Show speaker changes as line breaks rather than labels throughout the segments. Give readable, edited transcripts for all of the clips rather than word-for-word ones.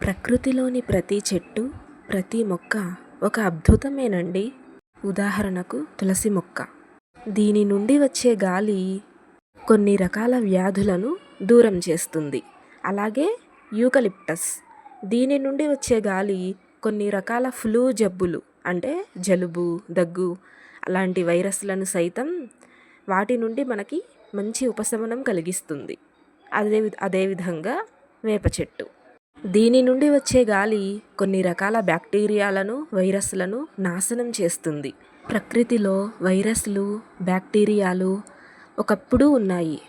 ప్రకృతిలోని ప్రతి చెట్టు, ప్రతి మొక్క ఒక అద్భుతమేనండి. ఉదాహరణకు తులసి మొక్క. దీని నుండి వచ్చే గాలి కొన్ని రకాల వ్యాధులను దూరం చేస్తుంది. అలాగే యూకలిప్టస్, దీని నుండి వచ్చే గాలి కొన్ని రకాల ఫ్లూ జబ్బులు అంటే జలుబు, దగ్గు అలాంటి వైరస్లను సైతం వాటి నుండి మనకి మంచి ఉపశమనం కలిగిస్తుంది. అదేవిధంగా వేప చెట్టు, దీని నుండి వచ్చే గాలి కొన్ని రకాల బ్యాక్టీరియాలను, వైరస్లను నాశనం చేస్తుంది. ప్రకృతిలో వైరస్లు, బ్యాక్టీరియాలు ఒకప్పుడు ఉన్నాయి,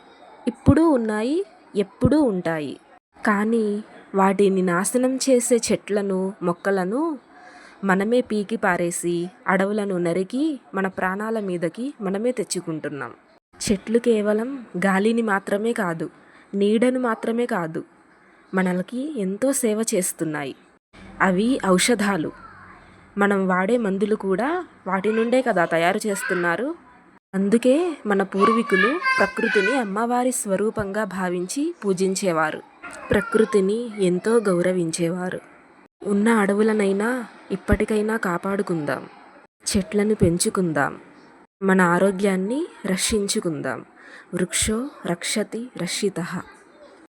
ఇప్పుడు ఉన్నాయి, ఎప్పుడూ ఉంటాయి. కానీ వాటిని నాశనం చేసే చెట్లను, మొక్కలను మనమే పీకి పారేసి అడవులను నరికి మన ప్రాణాల మీదకి మనమే తెచ్చుకుంటున్నాం. చెట్లు కేవలం గాలిని మాత్రమే కాదు, నీడను మాత్రమే కాదు, మనకి ఎంతో సేవ చేస్తున్నాయి. అవి ఔషధాలు. మనం వాడే మందులు కూడా వాటి నుండే కదా తయారు చేస్తున్నారు. అందుకే మన పూర్వీకులు ప్రకృతిని అమ్మవారి స్వరూపంగా భావించి పూజించేవారు. ప్రకృతిని ఎంతో గౌరవించేవారు. ఉన్న అడవులనైనా ఇప్పటికైనా కాపాడుకుందాం, చెట్లను పెంచుకుందాం, మన ఆరోగ్యాన్ని రక్షించుకుందాం. వృక్షో రక్షతి రక్షితః.